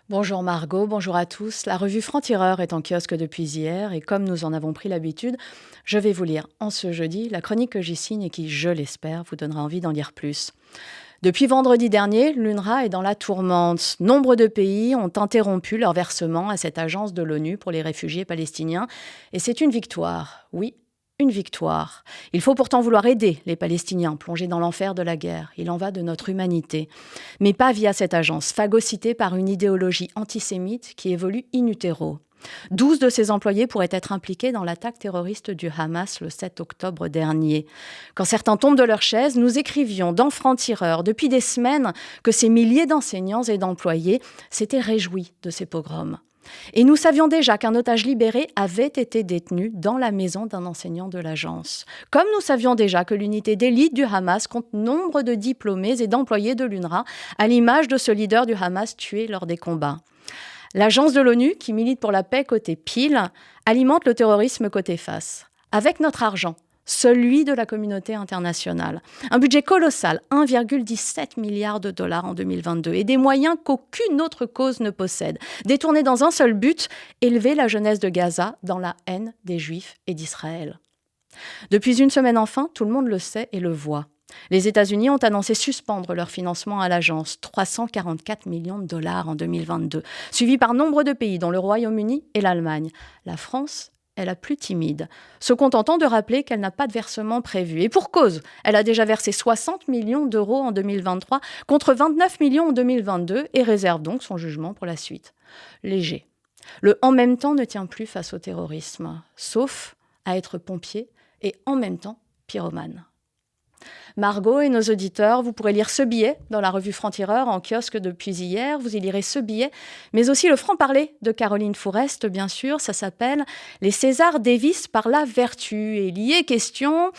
Bonjour Margot, bonjour à tous. La revue Franc-Tireur est en kiosque depuis hier et comme nous en avons pris l'habitude, je vais vous lire en ce jeudi la chronique que j'y signe et qui, je l'espère, vous donnera envie d'en lire plus. Depuis vendredi dernier, l'UNRWA est dans la tourmente. Nombre de pays ont interrompu leur versement à cette agence de l'ONU pour les réfugiés palestiniens et c'est une victoire, oui. Une victoire. Il faut pourtant vouloir aider les Palestiniens plongés dans l'enfer de la guerre. Il en va de notre humanité. Mais pas via cette agence, phagocytée par une idéologie antisémite qui évolue in utero. 12 de ses employés pourraient être impliqués dans l'attaque terroriste du Hamas le 7 octobre dernier. Quand certains tombent de leur chaise, nous écrivions dans Franc-Tireur depuis des semaines que ces milliers d'enseignants et d'employés s'étaient réjouis de ces pogroms. Et nous savions déjà qu'un otage libéré avait été détenu dans la maison d'un enseignant de l'agence. Comme nous savions déjà que l'unité d'élite du Hamas compte nombre de diplômés et d'employés de l'UNRWA, à l'image de ce leader du Hamas tué lors des combats. L'agence de l'ONU, qui milite pour la paix côté pile, alimente le terrorisme côté face. Avec notre argent, celui de la communauté internationale. Un budget colossal, 1,17 milliard de dollars en 2022, et des moyens qu'aucune autre cause ne possède, détournés dans un seul but, élever la jeunesse de Gaza dans la haine des Juifs et d'Israël. Depuis une semaine enfin, tout le monde le sait et le voit. Les États-Unis ont annoncé suspendre leur financement à l'agence, 344 millions de dollars en 2022, suivi par nombre de pays, dont le Royaume-Uni et l'Allemagne. La France est la plus timide, se contentant de rappeler qu'elle n'a pas de versement prévu. Et pour cause, elle a déjà versé 60 millions d'euros en 2023 contre 29 millions en 2022 et réserve donc son jugement pour la suite. Léger. Le « en même temps » ne tient plus face au terrorisme, sauf à être pompier et en même temps pyromane. Margot et nos auditeurs, vous pourrez lire ce billet dans la revue Franc-Tireur en kiosque depuis hier. Vous y lirez ce billet, mais aussi le franc-parler de Caroline Fourest, bien sûr. Ça s'appelle « Les Césars dévissent par la vertu » et il y est question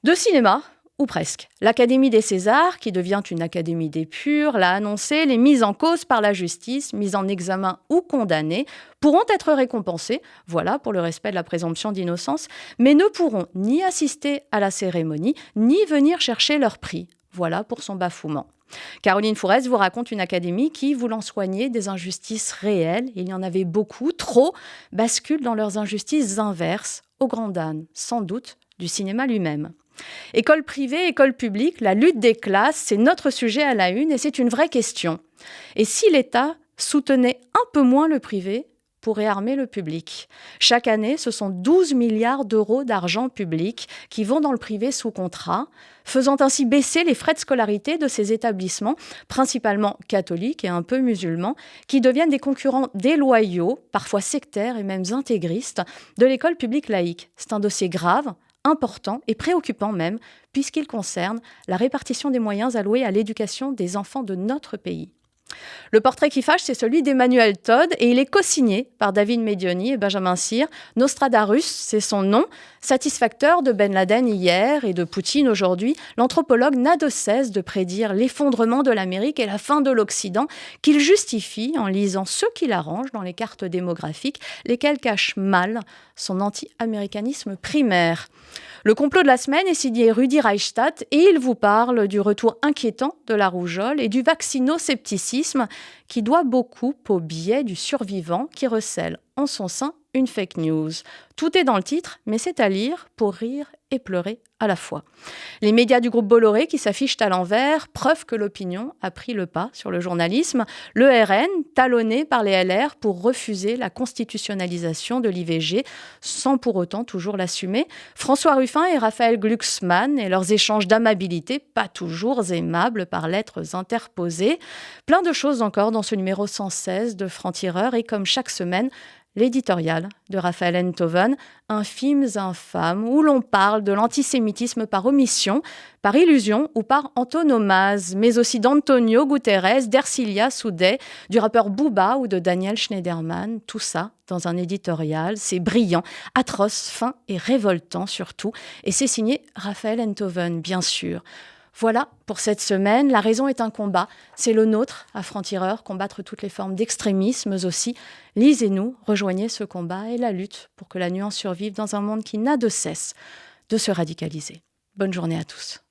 de cinéma. Ou presque. L'Académie des Césars, qui devient une Académie des purs, l'a annoncé, les mises en cause par la justice, mises en examen ou condamnées, pourront être récompensées, voilà, pour le respect de la présomption d'innocence, mais ne pourront ni assister à la cérémonie, ni venir chercher leur prix. Voilà pour son bafouement. Caroline Fourest vous raconte une académie qui, voulant soigner des injustices réelles, il y en avait beaucoup, trop, bascule dans leurs injustices inverses, au grand âne, sans doute, du cinéma lui-même. École privée, école publique, la lutte des classes, c'est notre sujet à la une et c'est une vraie question. Et si l'État soutenait un peu moins le privé pour réarmer le public ? Chaque année, ce sont 12 milliards d'euros d'argent public qui vont dans le privé sous contrat, faisant ainsi baisser les frais de scolarité de ces établissements, principalement catholiques et un peu musulmans, qui deviennent des concurrents déloyaux, parfois sectaires et même intégristes, de l'école publique laïque. C'est un dossier grave, important et préoccupant même, puisqu'il concerne la répartition des moyens alloués à l'éducation des enfants de notre pays. Le portrait qui fâche, c'est celui d'Emmanuel Todd et il est co-signé par David Medioni et Benjamin Cyr. Nostradarus, c'est son nom. Satisfacteur de Ben Laden hier et de Poutine aujourd'hui, l'anthropologue n'a de cesse de prédire l'effondrement de l'Amérique et la fin de l'Occident, qu'il justifie en lisant ce qui l'arrange dans les cartes démographiques, lesquelles cachent mal son anti-américanisme primaire. Le complot de la semaine est signé Rudi Reichstadt et il vous parle du retour inquiétant de la rougeole et du vaccinoscepticisme qui doit beaucoup au biais du survivant qui recèle en son sein une fake news. Tout est dans le titre, mais c'est à lire pour rire et pleurer à la fois. Les médias du groupe Bolloré qui s'affichent à l'envers, preuve que l'opinion a pris le pas sur le journalisme. Le RN, talonné par les LR pour refuser la constitutionnalisation de l'IVG, sans pour autant toujours l'assumer. François Ruffin et Raphaël Glucksmann et leurs échanges d'amabilité, pas toujours aimables par lettres interposées. Plein de choses encore dans ce numéro 116 de Franc-Tireur et comme chaque semaine, l'éditorial de Raphaël Enthoven, Infimes infâmes, où l'on parle de l'antisémitisme par omission, par illusion ou par antonomase, mais aussi d'Antonio Guterres, d'Ercilia Soudet, du rappeur Booba ou de Daniel Schneiderman. Tout ça dans un éditorial, c'est brillant, atroce, fin et révoltant surtout. Et c'est signé Raphaël Enthoven, bien sûr. Voilà pour cette semaine. La raison est un combat. C'est le nôtre, à Franc-Tireur, combattre toutes les formes d'extrémisme aussi. Lisez-nous, rejoignez ce combat et la lutte pour que la nuance survive dans un monde qui n'a de cesse de se radicaliser. Bonne journée à tous.